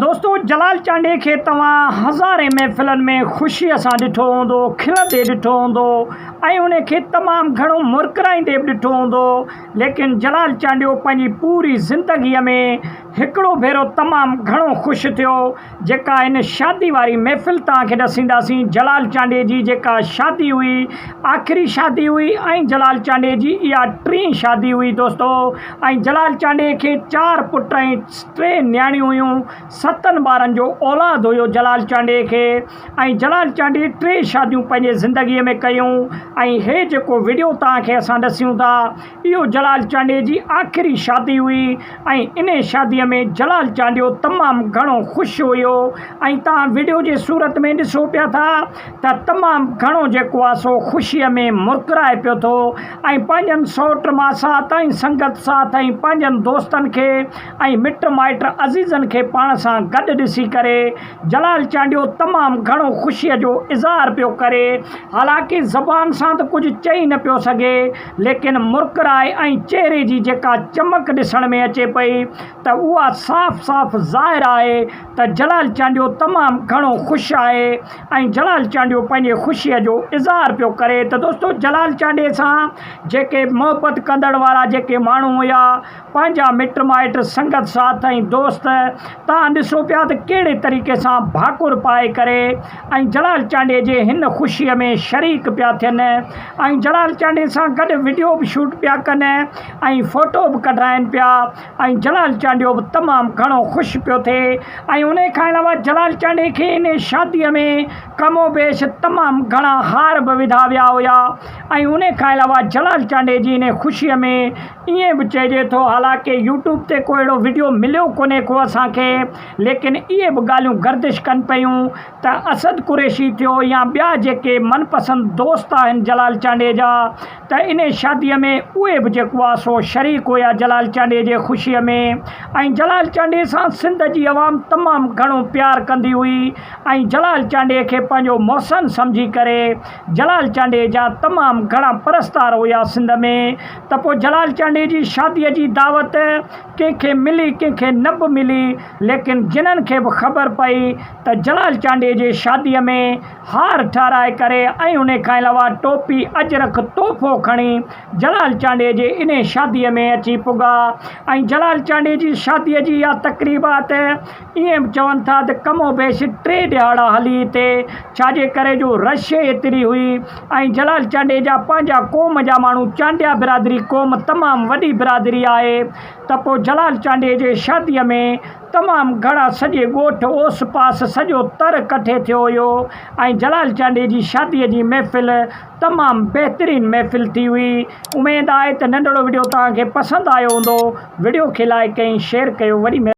दोस्तों जलाल चांडे के तव्हां हज़ारे महफ़िलन में ख़ुशीअ सां ॾिठो हूंदो, खिलंदे ॾिठो हूंदो ऐं उनखे तमामु घणो मुरकराईंदे बि ॾिठो हूंदो। लेकिन जलाल चांडियो पंहिंजी पूरी ज़िंदगीअ में हिकिड़ो भेरो तमामु घणो ख़ुशि थियो। जेका इन शादी वारी महफ़िल तव्हांखे ॾसींदासीं, जलाल चांडे जी जेका शादी हुई, आख़िरी शादी हुई ऐं जलाल चांडे जी इहा टीं शादी हुई दोस्तों। ऐं जलाल चांडे खे 4 पुट ऐं 3 न्याणियूं हुयूं। 7 ॿारनि जो औलाद हुयो जलाल चांडे खे। ऐं जलाल चांडे 3 शादियूं पंहिंजे ज़िंदगीअ में कयूं। ऐं हे जेको वीडियो तव्हांखे असां ॾसियूं था, इहो जलाल चांडे जी आख़िरी शादी हुई। ऐं इन शादीअ में जलाल चांडियो तमामु घणो ख़ुशि हुयो। ऐं तव्हां वीडियो जे सूरत में ॾिसो पिया था त तमामु घणो जेको आहे सो ख़ुशीअ में मुरकराए पियो थो। ऐं पंहिंजनि सौट मासात ऐं संगत साथ ऐं पंहिंजनि दोस्तनि खे ऐं मिट माइट अज़ीज़नि खे पाण सां गॾु ॾिसी करे जलाल चांडियो तमामु घणो ख़ुशीअ जो इज़हार पियो करे। हालांकि ज़बान सां त कुझु चई न पियो सघे, लेकिन मुरकराए ऐं चहिरे जी जेका चमक ॾिसण में अचे पई त उहा साफ़ साफ़ ज़ाहिर आहे त जलाल चांडियो तमामु घणो ख़ुशि आहे ऐं जलाल चांडियो पंहिंजे ख़ुशीअ जो इज़हार पियो करे। त दोस्तों जलाल चांडे सां जेके मोहबत कंदड़ वारा जेके माण्हू हुया, पंहिंजा मिट माइट संगत साथ ऐं दोस्त, तव्हां ॾिसो पिया त कहिड़े तरीक़े सां भाकुर पाए करे ऐं जलाल चांडे जे हिन ख़ुशीअ में शरीक पिया थियनि ऐं जलाल चांडे सां गॾु वीडियो बि शूट पिया कनि ऐं फ़ोटो बि कढाइनि पिया। ऐं जलाल चांडियो बि तमामु घणो ख़ुशि पियो थिए। ऐं उन खां अलावा जलाल चांडे खे इन शादीअ में कमो बेश तमामु घणा हार बि विधा विया हुया। ऐं उन खां अलावा जलाल चांडे जी इन ख़ुशीअ में ईअं बि चइजे थो, हालांकि यूट्यूब ते को अहिड़ो वीडियो मिलियो कोन्हे को असांखे, लेकिन इहे बि ॻाल्हियूं गर्दिश कनि पियूं त असद कुरैशी थियो या ॿिया जेके मनपसंद दोस्त आहिनि जलाल चांडे जा, त इन शादीअ में उहे बि जेको आहे सो शरीक हुया जलाल चांडे जे ख़ुशीअ में। ऐं जलाल चांडे सां सिंध जी अवाम तमामु घणो प्यारु कंदी हुई ऐं जलाल चांडे खे पंहिंजो मोहसिन सम्झी करे जलाल चांडे जा तमामु घणा परस्तार हुया सिंध में। त पोइ जलाल चांडे जी शादीअ जी दावत कंहिंखे मिली कंहिंखे न बि मिली, लेकिन जिन्हनि खे बि ख़बर पई त जलाल चांडे जे शादीअ में हार ठाराए करे ऐं उन खां अलावा टोपी अजरक तोहफ़ो खणी जलाल चांडे जे इन शादीअ में अची पुॻा। ऐं जलाल चांडे जी शादीअ जी इहा तक़रीबात ईअं बि चवनि था त कमो बेश 3 ॾिहाड़ा हली हिते, छाजे करे जो रश एतिरी हुई। ऐं जलाल चांडे जा पंहिंजा क़ौम जा माण्हू, चांडिया बिरादरी क़ौम तमामु वॾी बिरादरी आहे। त पोइ जलाल चांडे जे शादीअ में तमामु घणा सॼे ॻोठ ओस पास सॼो तर कठे थियो हुयो। ऐं जलाल चांडे जी शादीअ जी महफ़िल तमामु बहितरीनु महफ़िल थी हुई। उमेदु आहे त नंढिड़ो वीडियो तव्हांखे पसंदि आयो हूंदो। वीडियो खे लाइक ऐं शेयर कयो। वरी